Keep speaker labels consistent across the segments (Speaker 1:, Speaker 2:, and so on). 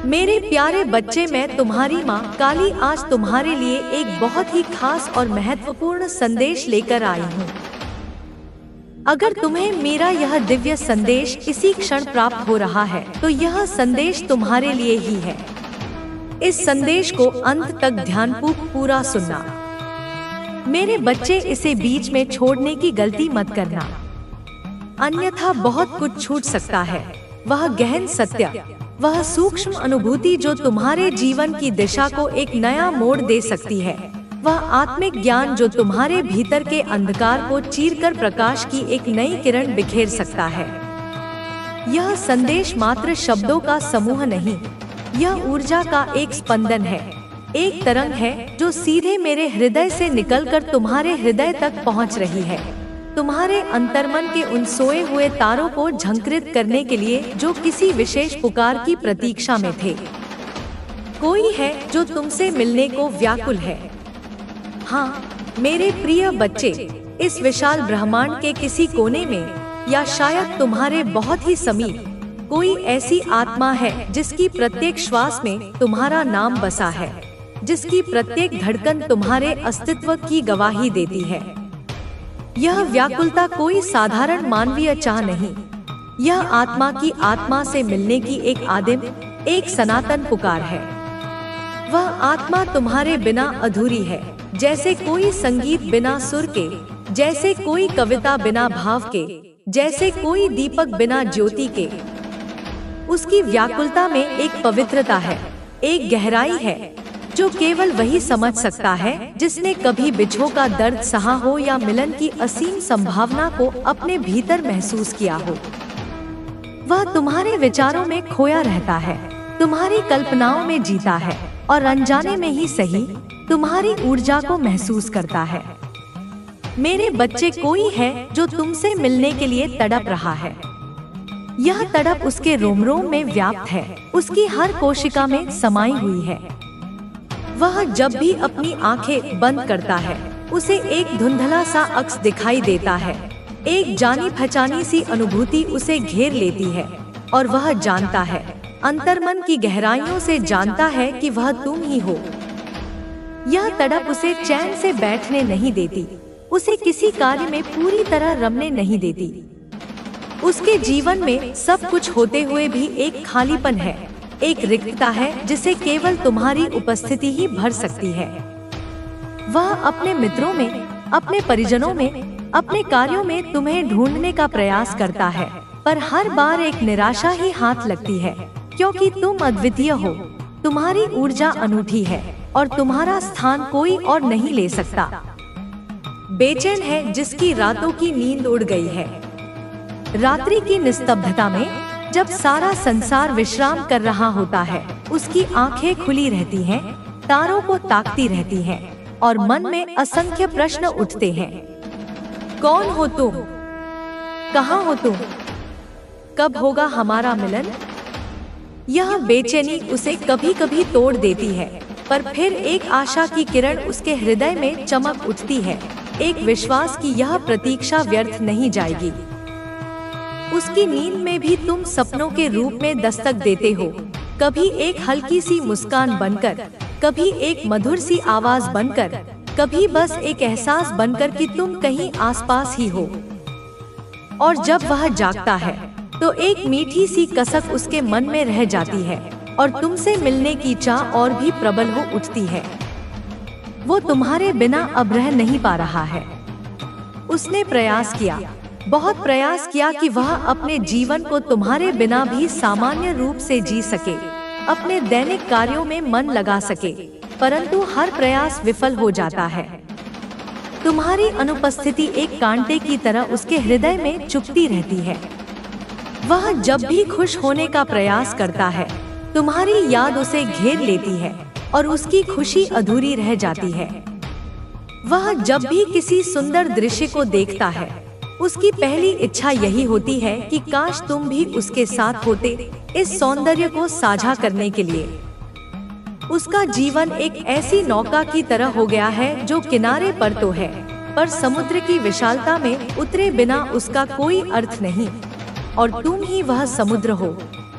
Speaker 1: मेरे प्यारे बच्चे, मैं तुम्हारी माँ काली आज तुम्हारे लिए एक बहुत ही खास और महत्वपूर्ण संदेश लेकर आई हूँ। अगर तुम्हें मेरा यह दिव्य संदेश इसी क्षण प्राप्त हो रहा है तो यह संदेश तुम्हारे लिए ही है। इस संदेश को अंत तक ध्यानपूर्वक पूरा सुनना। मेरे बच्चे, इसे बीच में छोड़ने की गलती मत करना, अन्यथा बहुत कुछ छूट सकता है। वह गहन सत्य, वह सूक्ष्म अनुभूति जो तुम्हारे जीवन की दिशा को एक नया मोड़ दे सकती है, वह आत्मिक ज्ञान जो तुम्हारे भीतर के अंधकार को चीरकर प्रकाश की एक नई किरण बिखेर सकता है। यह संदेश मात्र शब्दों का समूह नहीं, यह ऊर्जा का एक स्पंदन है, एक तरंग है जो सीधे मेरे हृदय से निकलकर तुम्हारे हृदय तक पहुंच रही है, तुम्हारे अंतर्मन के उन सोए हुए तारों को झंकृत करने के लिए जो किसी विशेष पुकार की प्रतीक्षा में थे। कोई है जो तुमसे मिलने को व्याकुल है। हाँ मेरे प्रिय बच्चे, इस विशाल ब्रह्मांड के किसी कोने में या शायद तुम्हारे बहुत ही समीप कोई ऐसी आत्मा है जिसकी प्रत्येक श्वास में तुम्हारा नाम बसा है, जिसकी प्रत्येक धड़कन तुम्हारे अस्तित्व की गवाही देती है। यह व्याकुलता कोई साधारण मानवीय चाह नहीं, यह आत्मा की आत्मा से मिलने की एक आदिम, एक सनातन पुकार है। वह आत्मा तुम्हारे बिना अधूरी है, जैसे कोई संगीत बिना सुर के, जैसे कोई कविता बिना भाव के, जैसे कोई दीपक बिना ज्योति के। उसकी व्याकुलता में एक पवित्रता है, एक गहराई है जो केवल वही समझ सकता है जिसने कभी बिछोह का दर्द सहा हो या मिलन की असीम संभावना को अपने भीतर महसूस किया हो। वह तुम्हारे विचारों में खोया रहता है, तुम्हारी कल्पनाओं में जीता है और अनजाने में ही सही तुम्हारी ऊर्जा को महसूस करता है। मेरे बच्चे, कोई है जो तुमसे मिलने के लिए तड़प रहा है। यह तड़प उसके रोम रोम में व्याप्त है, उसकी हर कोशिका में समाई हुई है। वह जब भी अपनी आंखें बंद करता है उसे एक धुंधला सा अक्स दिखाई देता है, एक जानी पहचानी सी अनुभूति उसे घेर लेती है और वह जानता है, अंतर्मन की गहराइयों से जानता है कि वह तुम ही हो। यह तड़प उसे चैन से बैठने नहीं देती, उसे किसी कार्य में पूरी तरह रमने नहीं देती। उसके जीवन में सब कुछ होते हुए भी एक खालीपन है, एक रिक्तता है जिसे केवल तुम्हारी उपस्थिति ही भर सकती है। वह अपने मित्रों में, अपने परिजनों में, अपने कार्यों में तुम्हें ढूंढने का प्रयास करता है, पर हर बार एक निराशा ही हाथ लगती है, क्योंकि तुम अद्वितीय हो, तुम्हारी ऊर्जा अनूठी है और तुम्हारा स्थान कोई और नहीं ले सकता। बेचैन है जिसकी रातों की नींद उड़ गई है। रात्रि की निस्तब्धता में जब सारा संसार विश्राम कर रहा होता है, उसकी आंखें खुली रहती हैं, तारों को ताकती रहती हैं और मन में असंख्य प्रश्न उठते हैं। कौन हो तुम? कहाँ हो तुम? कब होगा हमारा मिलन? यह बेचैनी उसे कभी कभी तोड़ देती है, पर फिर एक आशा की किरण उसके हृदय में चमक उठती है, एक विश्वास की यह प्रतीक्षा व्यर्थ नहीं जाएगी। उसकी नींद में भी तुम सपनों के रूप में दस्तक देते हो, कभी एक हल्की सी मुस्कान बनकर, कभी एक मधुर सी आवाज बनकर, कभी बस एक एहसास बनकर कि तुम कहीं आसपास ही हो। और जब वह जागता है तो एक मीठी सी कसक उसके मन में रह जाती है और तुमसे मिलने की चाह और भी प्रबल हो उठती है। वो तुम्हारे बिना अब रह नहीं पा रहा है। उसने प्रयास किया, बहुत प्रयास किया कि वह अपने जीवन को तुम्हारे बिना भी सामान्य रूप से जी सके, अपने दैनिक कार्यों में मन लगा सके, परंतु हर प्रयास विफल हो जाता है। तुम्हारी अनुपस्थिति एक कांटे की तरह उसके हृदय में चुभती रहती है। वह जब भी खुश होने का प्रयास करता है, तुम्हारी याद उसे घेर लेती है और उसकी खुशी अधूरी रह जाती है। वह जब भी किसी सुंदर दृश्य को देखता है, उसकी पहली इच्छा यही होती है कि काश तुम भी उसके साथ होते, इस सौंदर्य को साझा करने के लिए। उसका जीवन एक ऐसी नौका की तरह हो गया है जो किनारे पर तो है, पर समुद्र की विशालता में उतरे बिना उसका कोई अर्थ नहीं। और तुम ही वह समुद्र हो,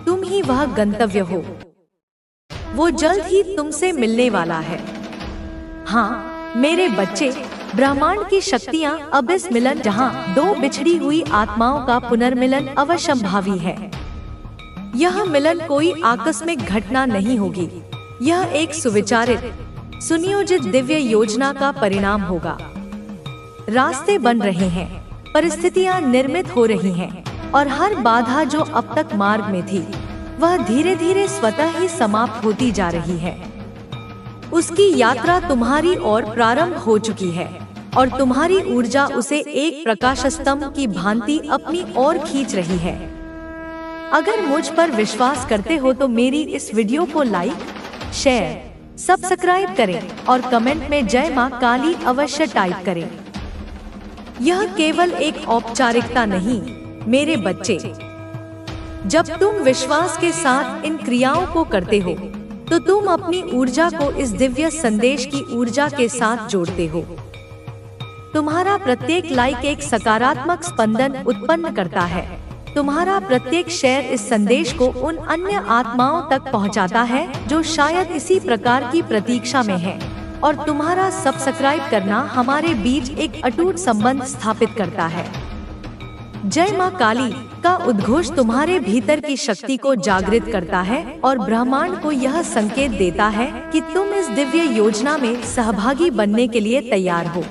Speaker 1: तुम ही वह गंतव्य हो। वो जल्द ही तुमसे मिलने वाला है। हाँ मेरे बच्चे, ब्रह्मांड की शक्तियाँ अब इस मिलन जहाँ दो बिछड़ी हुई आत्माओं का पुनर्मिलन अवश्यंभावी है। यह मिलन कोई आकस्मिक घटना नहीं होगी, यह एक सुविचारित, सुनियोजित दिव्य योजना का परिणाम होगा। रास्ते बन रहे हैं, परिस्थितियां निर्मित हो रही हैं, और हर बाधा जो अब तक मार्ग में थी वह धीरे धीरे स्वतः ही समाप्त होती जा रही है। उसकी यात्रा तुम्हारी ओर प्रारंभ हो चुकी है और तुम्हारी ऊर्जा उसे एक प्रकाश स्तंभ की भांति अपनी ओर खींच रही है। अगर मुझ पर विश्वास करते हो तो मेरी इस वीडियो को लाइक, शेयर, सब्सक्राइब करें और कमेंट में जय मां काली अवश्य टाइप करें। यह केवल एक औपचारिकता नहीं मेरे बच्चे। जब तुम विश्वास के साथ इन क्रियाओं को करते हो तो तुम अपनी ऊर्जा को इस दिव्य संदेश की ऊर्जा के साथ जोड़ते हो। तुम्हारा प्रत्येक लाइक एक सकारात्मक स्पंदन उत्पन्न करता है। तुम्हारा प्रत्येक शेयर इस संदेश को उन अन्य आत्माओं तक पहुंचाता है जो शायद इसी प्रकार की प्रतीक्षा में हैं, और तुम्हारा सब्सक्राइब करना हमारे बीच एक अटूट संबंध स्थापित करता है। जय मां काली का उद्घोष तुम्हारे भीतर की शक्ति को जागृत करता है और ब्रह्मांड को यह संकेत देता है कि तुम इस दिव्य योजना में सहभागी बनने के लिए तैयार हो।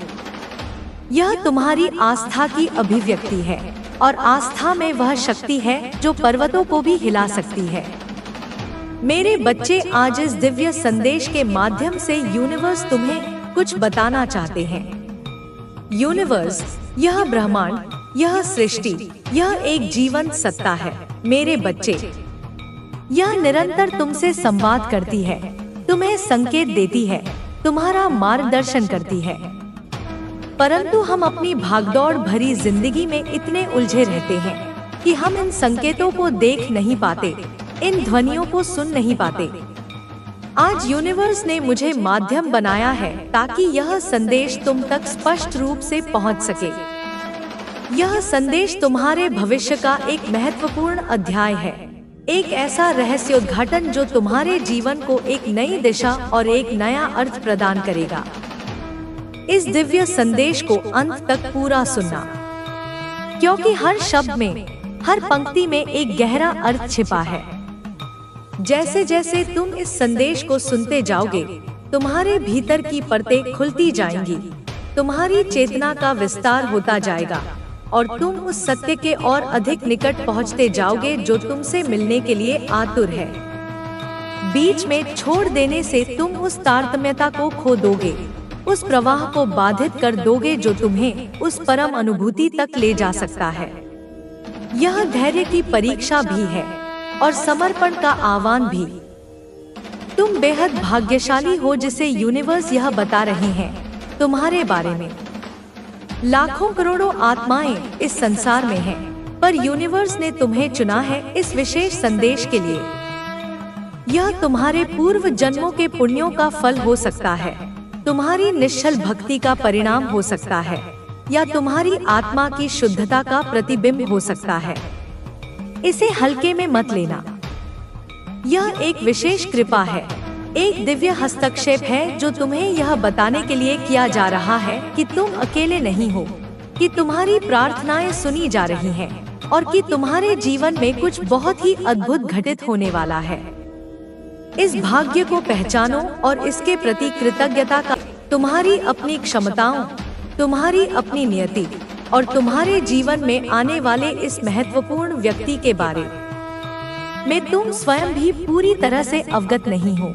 Speaker 1: यह तुम्हारी आस्था की अभिव्यक्ति है, और आस्था में वह शक्ति है जो पर्वतों को भी हिला सकती है। मेरे बच्चे, आज इस दिव्य संदेश के माध्यम से यूनिवर्स तुम्हें कुछ बताना चाहते हैं। यूनिवर्स, यह ब्रह्मांड, यह सृष्टि, यह एक जीवंत सत्ता है मेरे बच्चे। यह निरंतर तुमसे संवाद करती है, तुम्हें संकेत देती है, तुम्हारा मार्गदर्शन करती है। परंतु हम अपनी भागदौड़ भरी जिंदगी में इतने उलझे रहते हैं कि हम इन संकेतों को देख नहीं पाते, इन ध्वनियों को सुन नहीं पाते। आज यूनिवर्स ने मुझे माध्यम बनाया है ताकि यह संदेश तुम तक स्पष्ट रूप से पहुंच सके। यह संदेश तुम्हारे भविष्य का एक महत्वपूर्ण अध्याय है, एक ऐसा रहस्योद्घाटन जो तुम्हारे जीवन को एक नई दिशा और एक नया अर्थ प्रदान करेगा। इस दिव्य संदेश को अंत तक पूरा सुनना, क्योंकि हर शब्द में, हर पंक्ति में एक गहरा अर्थ छिपा है। जैसे जैसे तुम इस संदेश को सुनते जाओगे, तुम्हारे भीतर की परतें खुलती जाएंगी, तुम्हारी चेतना का विस्तार होता जाएगा और तुम उस सत्य के और अधिक निकट पहुंचते जाओगे जो तुमसे मिलने के लिए आतुर है। बीच में छोड़ देने से तुम उस तारतम्यता को खो दोगे, उस प्रवाह को बाधित कर दोगे जो तुम्हें उस परम अनुभूति तक ले जा सकता है। यह धैर्य की परीक्षा भी है और समर्पण का आह्वान भी। तुम बेहद भाग्यशाली हो जिसे यूनिवर्स यह बता रहे हैं तुम्हारे बारे में। लाखों करोड़ों आत्माएं इस संसार में हैं, पर यूनिवर्स ने तुम्हें चुना है इस विशेष संदेश के लिए। यह तुम्हारे पूर्व जन्मों के पुण्यों का फल हो सकता है, तुम्हारी निश्चल भक्ति का परिणाम हो सकता है, या तुम्हारी आत्मा की शुद्धता का प्रतिबिंब हो सकता है। इसे हल्के में मत लेना। यह एक विशेष कृपा है, एक दिव्य हस्तक्षेप है जो तुम्हें यह बताने के लिए किया जा रहा है कि तुम अकेले नहीं हो, कि तुम्हारी प्रार्थनाएं सुनी जा रही हैं और कि तुम्हारे जीवन में कुछ बहुत ही अद्भुत घटित होने वाला है। इस भाग्य को पहचानो और इसके प्रति कृतज्ञता का। तुम्हारी अपनी क्षमताओं, तुम्हारी अपनी नियति और तुम्हारे जीवन में आने वाले इस महत्वपूर्ण व्यक्ति के बारे में तुम स्वयं भी पूरी तरह से अवगत नहीं हो।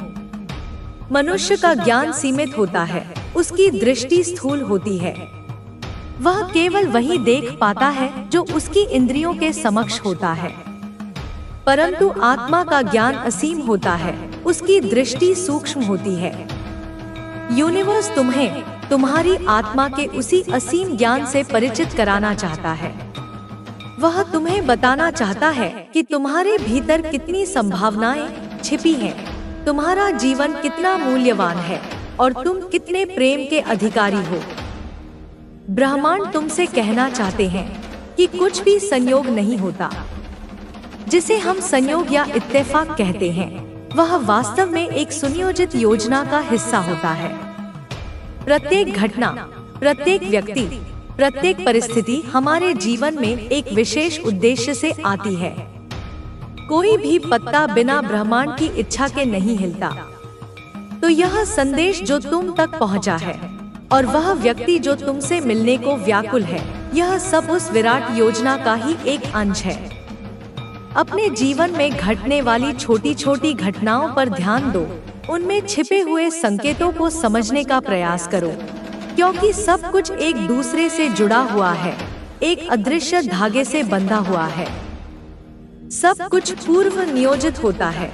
Speaker 1: मनुष्य का ज्ञान सीमित होता है, उसकी दृष्टि स्थूल होती है। वह केवल वही देख पाता है जो उसकी इंद्रियों के समक्ष होता है। परंतु आत्मा का ज्ञान असीम होता है, उसकी दृष्टि सूक्ष्म होती है। यूनिवर्स तुम्हें तुम्हारी आत्मा के उसी असीम ज्ञान से परिचित कराना चाहता है। वह तुम्हें बताना चाहता है कि तुम्हारे भीतर कितनी संभावनाएं छिपी हैं, तुम्हारा जीवन कितना मूल्यवान है और तुम कितने प्रेम के अधिकारी हो। ब्रह्मांड तुमसे कहना चाहते हैं कि कुछ भी संयोग नहीं होता, जिसे हम संयोग या इत्तेफाक कहते हैं। वह वास्तव में एक सुनियोजित योजना का हिस्सा होता है। प्रत्येक घटना, प्रत्येक व्यक्ति, प्रत्येक परिस्थिति हमारे जीवन में एक विशेष उद्देश्य से आती है। कोई भी पत्ता बिना ब्रह्मांड की इच्छा के नहीं हिलता। तो यह संदेश जो तुम तक पहुंचा है और वह व्यक्ति जो तुमसे मिलने को व्याकुल है, यह सब उस विराट योजना का ही एक अंश है। अपने जीवन में घटने वाली छोटी छोटी घटनाओं पर ध्यान दो, उनमें छिपे हुए संकेतों को समझने का प्रयास करो, क्योंकि सब कुछ एक दूसरे से जुड़ा हुआ है, एक अदृश्य धागे से बंधा हुआ है। सब कुछ पूर्व नियोजित होता है।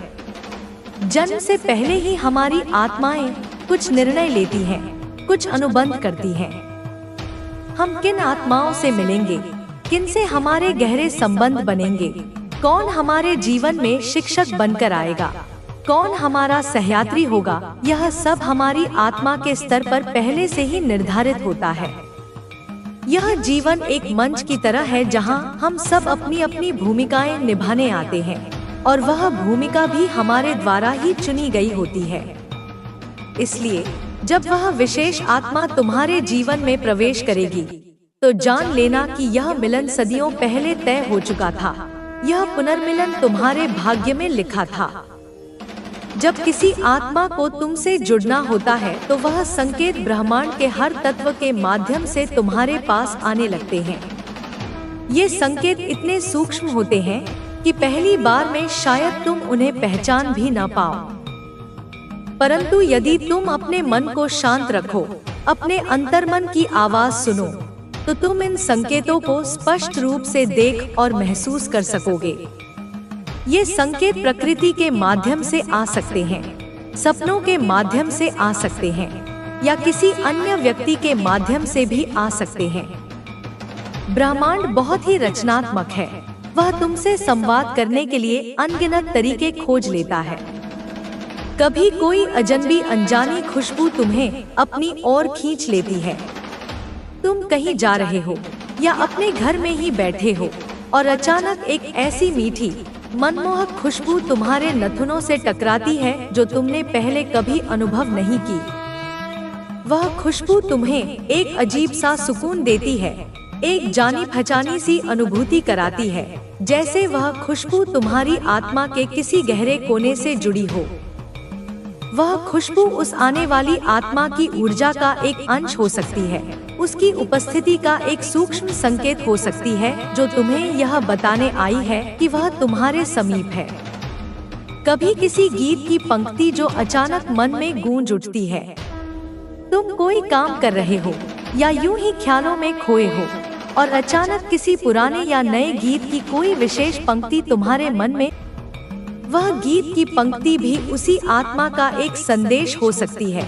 Speaker 1: जन्म से पहले ही हमारी आत्माएं कुछ निर्णय लेती हैं, कुछ अनुबंध करती हैं। हम किन आत्माओं से मिलेंगे, किन से हमारे गहरे संबंध बनेंगे, कौन हमारे जीवन में शिक्षक बनकर आएगा, कौन हमारा सहयात्री होगा, यह सब हमारी आत्मा के स्तर पर पहले से ही निर्धारित होता है। यह जीवन एक मंच की तरह है जहां हम सब अपनी अपनी भूमिकाएं निभाने आते हैं और वह भूमिका भी हमारे द्वारा ही चुनी गई होती है। इसलिए जब वह विशेष आत्मा तुम्हारे जीवन में प्रवेश करेगी, तो जान लेना कि यह मिलन सदियों पहले तय हो चुका था। यह पुनर्मिलन तुम्हारे भाग्य में लिखा था। जब किसी आत्मा को तुमसे जुड़ना होता है तो वह संकेत ब्रह्मांड के हर तत्व के माध्यम से तुम्हारे पास आने लगते हैं। ये संकेत इतने सूक्ष्म होते हैं कि पहली बार में शायद तुम उन्हें पहचान भी न पाओ, परंतु यदि तुम अपने मन को शांत रखो, अपने अंतर्मन की आवाज सुनो, तो तुम इन संकेतों को स्पष्ट रूप से देख और महसूस कर सकोगे। ये संकेत प्रकृति के माध्यम से आ सकते हैं, सपनों के माध्यम से आ सकते हैं, या किसी अन्य व्यक्ति के माध्यम से भी आ सकते हैं। ब्रह्मांड बहुत ही रचनात्मक है। वह तुमसे संवाद करने के लिए अनगिनत तरीके खोज लेता है। कभी कोई अजनबी अनजानी खुशबू तुम्हें अपनी ओर खींच लेती है। तुम कहीं जा रहे हो या अपने घर में ही बैठे हो और अचानक एक ऐसी मीठी मनमोहक खुशबू तुम्हारे नाखूनों से टकराती है जो तुमने पहले कभी अनुभव नहीं की। वह खुशबू तुम्हें एक अजीब सा सुकून देती है, एक जानी पहचानी सी अनुभूति कराती है, जैसे वह खुशबू तुम्हारी आत्मा के किसी गहरे कोने से जुड़ी हो। वह खुशबू उस आने वाली आत्मा की ऊर्जा का एक अंश हो सकती है, उसकी उपस्थिति का एक सूक्ष्म संकेत हो सकती है जो तुम्हें यह बताने आई है कि वह तुम्हारे समीप है। कभी किसी गीत की पंक्ति जो अचानक मन में गूंज उठती है। तुम कोई काम कर रहे हो या यूं ही ख्यालों में खोए हो और अचानक किसी पुराने या नए गीत की कोई विशेष पंक्ति तुम्हारे मन में। वह गीत की पंक्ति भी उसी आत्मा का एक संदेश हो सकती है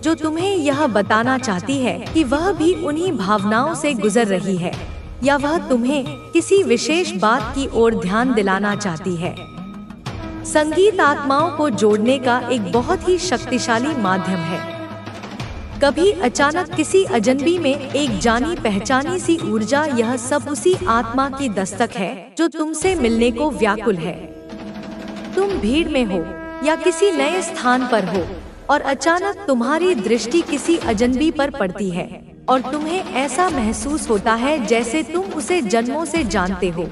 Speaker 1: जो तुम्हें यह बताना चाहती है कि वह भी उन्हीं भावनाओं से गुजर रही है, या वह तुम्हें किसी विशेष बात की ओर ध्यान दिलाना चाहती है। संगीत आत्माओं को जोड़ने का एक बहुत ही शक्तिशाली माध्यम है। कभी अचानक किसी अजनबी में एक जानी पहचानी सी ऊर्जा, यह सब उसी आत्मा की दस्तक है जो तुमसे मिलने को व्याकुल है। तुम भीड़ में हो या किसी नए स्थान पर हो और अचानक तुम्हारी दृष्टि किसी अजनबी पर पड़ती है और तुम्हें ऐसा महसूस होता है जैसे तुम उसे जन्मों से जानते हो।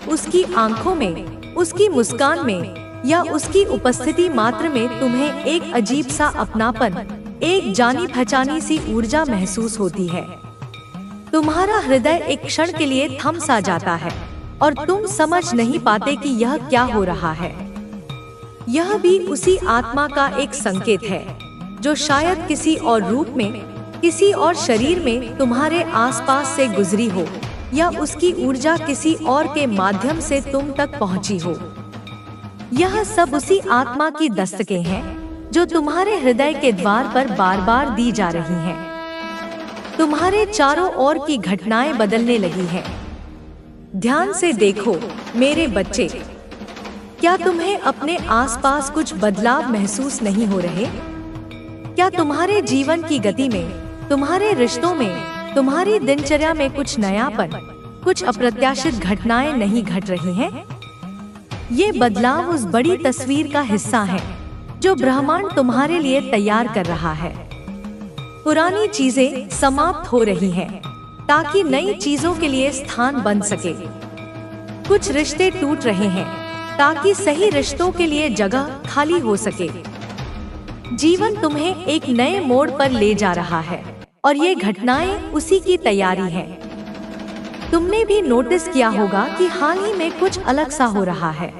Speaker 1: उसकी आंखों में, उसकी मुस्कान में या उसकी उपस्थिति मात्र में तुम्हें एक अजीब सा अपनापन, एक जानी पहचानी सी ऊर्जा महसूस होती है। तुम्हारा हृदय एक क्षण के लिए थम सा जाता है और तुम समझ नहीं पाते कि यह क्या हो रहा है। यह भी उसी आत्मा का एक संकेत है जो शायद किसी और रूप में, किसी और शरीर में तुम्हारे आसपास से गुजरी हो, या उसकी ऊर्जा किसी और के माध्यम से तुम तक पहुंची हो। यह सब उसी आत्मा की दस्तकें हैं जो तुम्हारे हृदय के द्वार पर बार बार दी जा रही हैं। तुम्हारे चारों ओर की घटनाएं बदलने लगी हैं। ध्यान से देखो मेरे बच्चे, क्या तुम्हें अपने आसपास कुछ बदलाव महसूस नहीं हो रहे? क्या तुम्हारे जीवन की गति में, तुम्हारे रिश्तों में, तुम्हारी दिनचर्या में कुछ नयापन, कुछ अप्रत्याशित घटनाएं नहीं घट रही हैं? ये बदलाव उस बड़ी तस्वीर का हिस्सा है जो ब्रह्मांड तुम्हारे लिए तैयार कर रहा है। पुरानी चीजें समाप्त हो रही हैं ताकि नई चीजों के लिए स्थान बन सके। कुछ रिश्ते टूट रहे हैं ताकि सही रिश्तों के लिए जगह खाली हो सके। जीवन तुम्हें एक नए मोड़ पर ले जा रहा है और ये घटनाएं उसी की तैयारी हैं। तुमने भी नोटिस किया होगा कि हाल ही में कुछ अलग सा हो रहा है।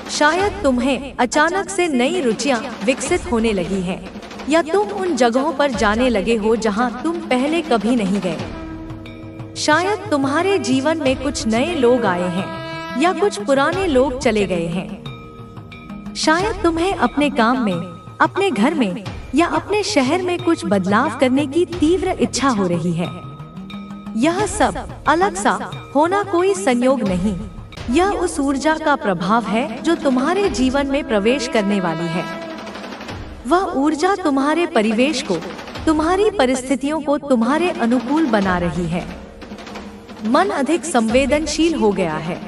Speaker 1: शायद तुम्हें अचानक से नई रुचियां विकसित होने लगी हैं, या तुम उन जगहों पर जाने लगे हो जहां तुम पहले कभी नहीं गए। शायद तुम्हारे जीवन में कुछ नए लोग आए हैं या कुछ पुराने लोग चले गए हैं। शायद तुम्हें अपने काम में, अपने घर में या अपने शहर में कुछ बदलाव करने की तीव्र इच्छा हो रही है। यह सब अलग सा होना कोई संयोग नहीं, यह उस ऊर्जा का प्रभाव है जो तुम्हारे जीवन में प्रवेश करने वाली है। वह ऊर्जा तुम्हारे परिवेश को, तुम्हारी परिस्थितियों को तुम्हारे अनुकूल बना रही है। मन अधिक संवेदनशील हो गया है।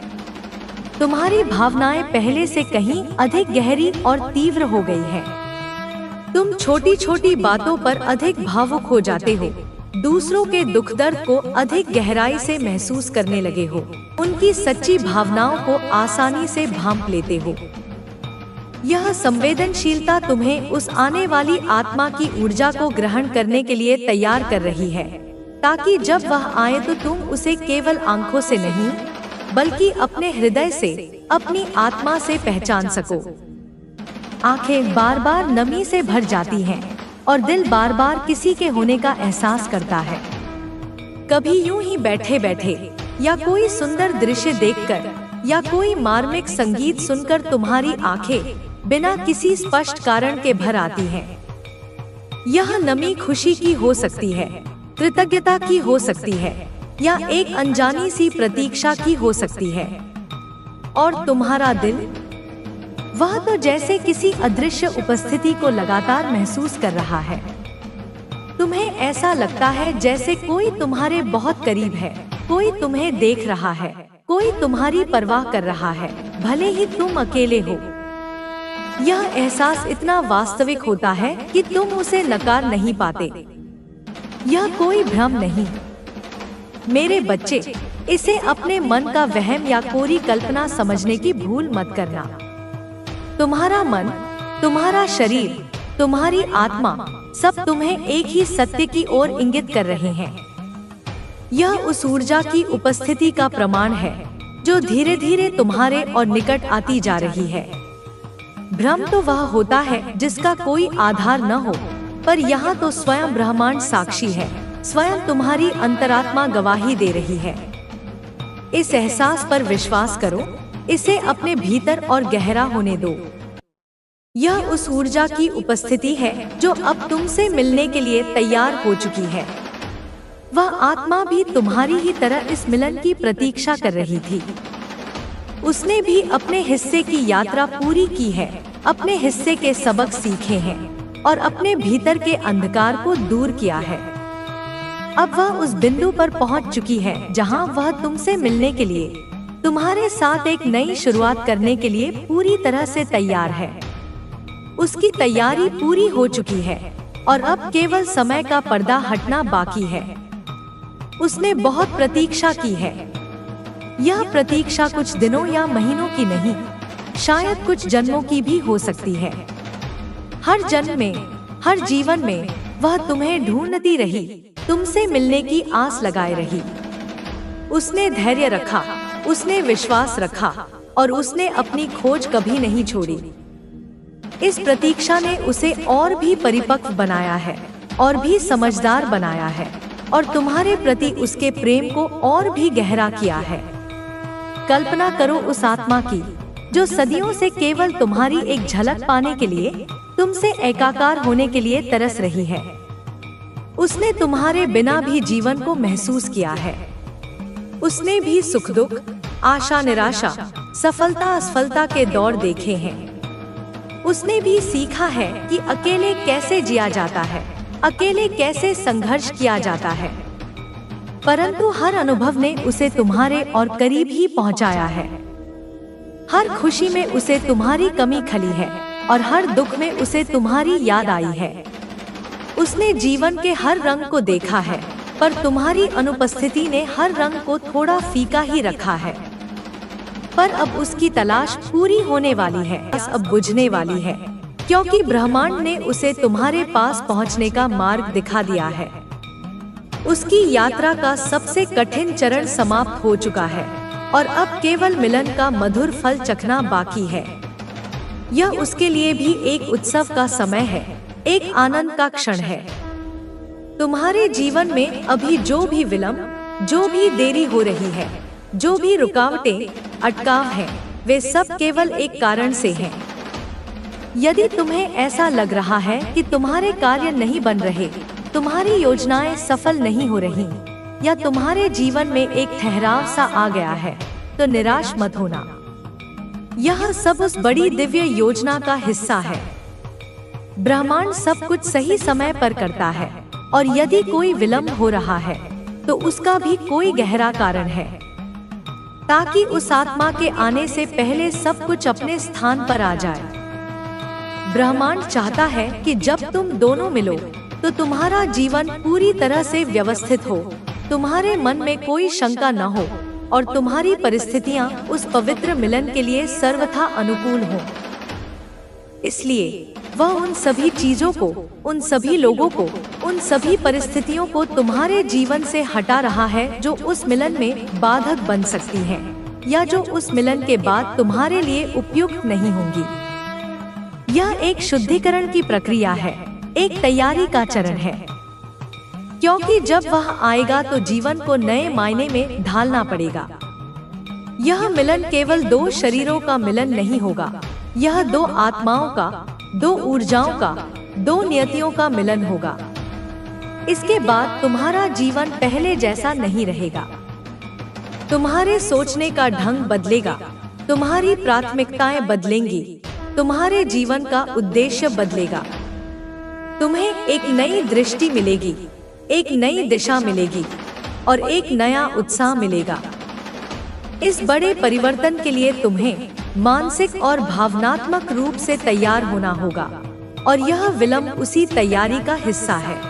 Speaker 1: तुम्हारी भावनाएं पहले से कहीं अधिक गहरी और तीव्र हो गई हैं। तुम छोटी छोटी बातों पर अधिक भावुक हो जाते हो, दूसरों के दुख दर्द को अधिक गहराई से महसूस करने लगे हो, उनकी सच्ची भावनाओं को आसानी से भांप लेते हो। यह संवेदनशीलता तुम्हें उस आने वाली आत्मा की ऊर्जा को ग्रहण करने के लिए तैयार कर रही है, ताकि जब वह आए तो तुम उसे केवल आंखों से नहीं बल्कि अपने हृदय से, अपनी आत्मा से पहचान सको। आंखें बार बार नमी से भर जाती हैं और दिल बार बार किसी के होने का एहसास करता है। कभी यूं ही बैठे बैठे या कोई सुंदर दृश्य देखकर या कोई मार्मिक संगीत सुनकर तुम्हारी आंखें बिना किसी स्पष्ट कारण के भर आती हैं। यह नमी खुशी की हो सकती है, कृतज्ञता की हो सकती है या एक अनजानी सी प्रतीक्षा की हो सकती है। और तुम्हारा दिल, वह तो जैसे किसी अदृश्य उपस्थिति को लगातार महसूस कर रहा है। तुम्हें ऐसा लगता है जैसे कोई तुम्हारे बहुत करीब है, कोई तुम्हें देख रहा है, कोई तुम्हारी परवाह कर रहा है, भले ही तुम अकेले हो। यह एहसास इतना वास्तविक होता है कि तुम उसे नकार नहीं पाते। यह कोई भ्रम नहीं। मेरे बच्चे, इसे अपने मन का वहम या कोरी कल्पना समझने की भूल मत करना। तुम्हारा मन, तुम्हारा शरीर, तुम्हारी आत्मा सब तुम्हें एक ही सत्य की ओर इंगित कर रहे हैं। यह उस ऊर्जा की उपस्थिति का प्रमाण है जो धीरे धीरे तुम्हारे और निकट आती जा रही है। भ्रम तो वह होता है जिसका कोई आधार न हो, पर यहाँ तो स्वयं ब्रह्मांड साक्षी है, स्वयं तुम्हारी अंतरात्मा गवाही दे रही है। इस एहसास पर विश्वास करो, इसे अपने भीतर और गहरा होने दो। यह उस ऊर्जा की उपस्थिति है जो अब तुमसे मिलने के लिए तैयार हो चुकी है। वह आत्मा भी तुम्हारी ही तरह इस मिलन की प्रतीक्षा कर रही थी। उसने भी अपने हिस्से की यात्रा पूरी की है, अपने हिस्से के सबक सीखे हैं और अपने भीतर के अंधकार को दूर किया है। अब वह उस बिंदु पर पहुंच चुकी है जहां वह तुमसे मिलने के लिए, तुम्हारे साथ एक नई शुरुआत करने के लिए पूरी तरह से तैयार है। उसकी तैयारी पूरी हो चुकी है और अब केवल समय का पर्दा हटना बाकी है। उसने बहुत प्रतीक्षा की है। यह प्रतीक्षा कुछ दिनों या महीनों की नहीं, शायद कुछ जन्मों की भी हो सकती है। हर जन्म में, हर जीवन में वह तुम्हें ढूंढती रही, तुमसे मिलने की आस लगाए रही। उसने धैर्य रखा, उसने विश्वास रखा और उसने अपनी खोज कभी नहीं छोड़ी। इस प्रतीक्षा ने उसे और भी परिपक्व बनाया है और भी समझदार बनाया है और तुम्हारे प्रति उसके प्रेम को और भी गहरा किया है। कल्पना करो उस आत्मा की जो सदियों से केवल तुम्हारी एक झलक पाने के लिए, तुमसे एकाकार होने के लिए तरस रही है। उसने तुम्हारे बिना भी जीवन को महसूस किया है। उसने भी सुख दुख, आशा निराशा, सफलता असफलता के दौर देखे हैं। उसने भी सीखा है कि अकेले कैसे जिया जाता है, अकेले कैसे संघर्ष किया जाता है। परंतु हर अनुभव ने उसे तुम्हारे और करीब ही पहुंचाया है। हर खुशी में उसे तुम्हारी कमी खली है और हर दुख में उसे तुम्हारी याद आई है। उसने जीवन के हर रंग को देखा है, पर तुम्हारी अनुपस्थिति ने हर रंग को थोड़ा फीका ही रखा है। पर अब उसकी तलाश पूरी होने वाली है, बस अब बुझने वाली है, क्योंकि ब्रह्मांड ने उसे तुम्हारे पास पहुंचने का मार्ग दिखा दिया है। उसकी यात्रा का सबसे कठिन चरण समाप्त हो चुका है और अब केवल मिलन का मधुर फल चखना बाकी है। यह उसके लिए भी एक उत्सव का समय है, एक आनंद का क्षण है। तुम्हारे जीवन में अभी जो भी विलंब, जो भी देरी हो रही है, जो भी रुकावटें, अटकाव हैं, वे सब केवल एक कारण से हैं। यदि तुम्हें ऐसा लग रहा है कि तुम्हारे कार्य नहीं बन रहे, तुम्हारी योजनाएं सफल नहीं हो रही, या तुम्हारे जीवन में एक ठहराव सा आ गया है, तो निराश मत होना। यह सब उस बड़ी दिव्य योजना का हिस्सा है। ब्रह्मांड सब कुछ सही समय पर करता है, और यदि कोई विलंब हो रहा है तो उसका भी कोई गहरा कारण है, ताकि उस आत्मा के आने से पहले सब कुछ अपने स्थान पर आ जाए। ब्रह्मांड चाहता है कि जब तुम दोनों मिलो तो तुम्हारा जीवन पूरी तरह से व्यवस्थित हो, तुम्हारे मन में कोई शंका न हो और तुम्हारी परिस्थितियां उस पवित्र मिलन के लिए सर्वथा अनुकूल हो। इसलिए वह उन सभी चीजों को, उन सभी लोगों को, उन सभी परिस्थितियों को तुम्हारे जीवन से हटा रहा है जो उस मिलन में बाधक बन सकती हैं, या जो उस मिलन के बाद तुम्हारे लिए उपयुक्त नहीं होंगी। यह एक शुद्धिकरण की प्रक्रिया है, एक तैयारी का चरण है, क्योंकि जब वह आएगा तो जीवन को नए मायने में ढालना पड़ेगा। यह मिलन केवल दो शरीरों का मिलन नहीं होगा, यह दो आत्माओं का, दो ऊर्जाओं का, दो नियतियों का मिलन होगा। इसके बाद तुम्हारा जीवन पहले जैसा नहीं रहेगा। तुम्हारे सोचने का ढंग बदलेगा, तुम्हारी प्राथमिकताएं बदलेंगी, तुम्हारे जीवन का उद्देश्य बदलेगा। तुम्हें एक नई दृष्टि मिलेगी, एक नई दिशा मिलेगी और एक नया उत्साह मिलेगा। इस बड़े परिवर्तन के लिए तुम्हें मानसिक और भावनात्मक रूप से तैयार होना होगा, और यह विलंब उसी तैयारी का हिस्सा है।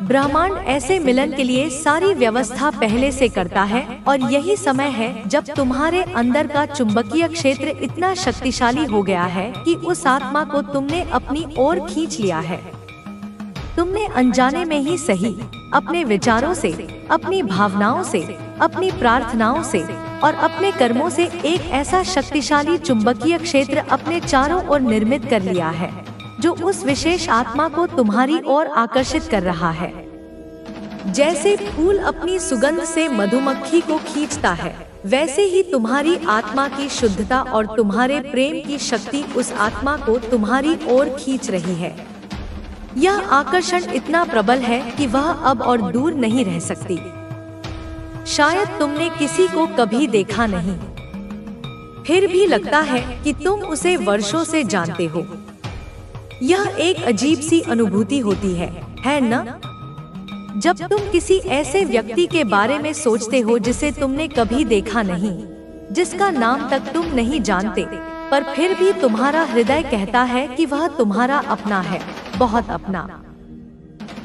Speaker 1: ब्रह्मांड ऐसे मिलन के लिए सारी व्यवस्था पहले से करता है, और यही समय है जब तुम्हारे अंदर का चुंबकीय क्षेत्र इतना शक्तिशाली हो गया है कि उस आत्मा को तुमने अपनी ओर खींच लिया है। तुमने अनजाने में ही सही, अपने विचारों से, अपनी भावनाओं से, अपनी प्रार्थनाओं से और अपने कर्मों से एक ऐसा शक्तिशाली चुंबकीय क्षेत्र अपने चारों ओर निर्मित कर लिया है, जो उस विशेष आत्मा को तुम्हारी ओर आकर्षित कर रहा है। जैसे फूल अपनी सुगंध से मधुमक्खी को खींचता है, वैसे ही तुम्हारी आत्मा की शुद्धता और तुम्हारे प्रेम की शक्ति उस आत्मा को तुम्हारी ओर खींच रही है। यह आकर्षण इतना प्रबल है कि वह अब और दूर नहीं रह सकती। शायद तुमने किसी को कभी देखा नहीं, फिर भी लगता है कि तुम उसे वर्षों से जानते हो। यह एक अजीब सी अनुभूति होती है न? जब तुम किसी ऐसे व्यक्ति के बारे में सोचते हो जिसे तुमने कभी देखा नहीं, जिसका नाम तक तुम नहीं जानते, पर फिर भी तुम्हारा हृदय कहता है कि वह तुम्हारा अपना है, बहुत अपना।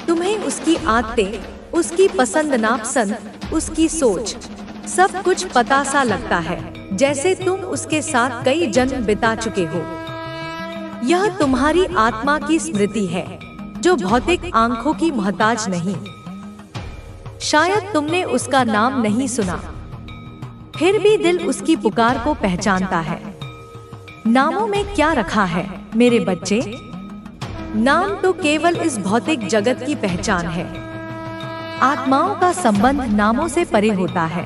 Speaker 1: तुम्हें उसकी आदतें, उसकी पसंद नापसंद, उसकी सोच, सब कुछ पता सा लगता है, जैसे तुम उसके साथ कई जन्म बिता चुके हो। यह तुम्हारी आत्मा की स्मृति है, जो भौतिक आंखों की मोहताज नहीं। शायद तुमने उसका नाम नहीं सुना, फिर भी दिल उसकी पुकार को पहचानता है। नामों में क्या रखा है मेरे बच्चे? नाम तो केवल इस भौतिक जगत की पहचान है। आत्माओं का संबंध नामों से परे होता है।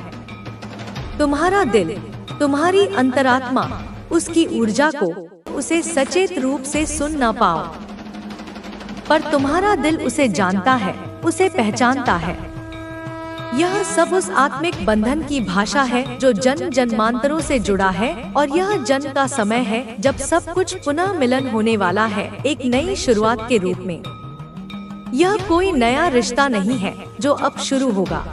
Speaker 1: तुम्हारा दिल, तुम्हारी अंतरात्मा, उसकी ऊर्जा को उसे सचेत रूप से सुन ना पाओ, पर तुम्हारा दिल उसे जानता है, उसे पहचानता है। यह सब उस आत्मिक बंधन की भाषा है जो जन्म जन्मांतरों से जुड़ा है, और यह जन्म का समय है जब सब कुछ पुनः मिलन होने वाला है, एक नई शुरुआत के रूप में। यह कोई नया रिश्ता नहीं है जो अब शुरू होगा,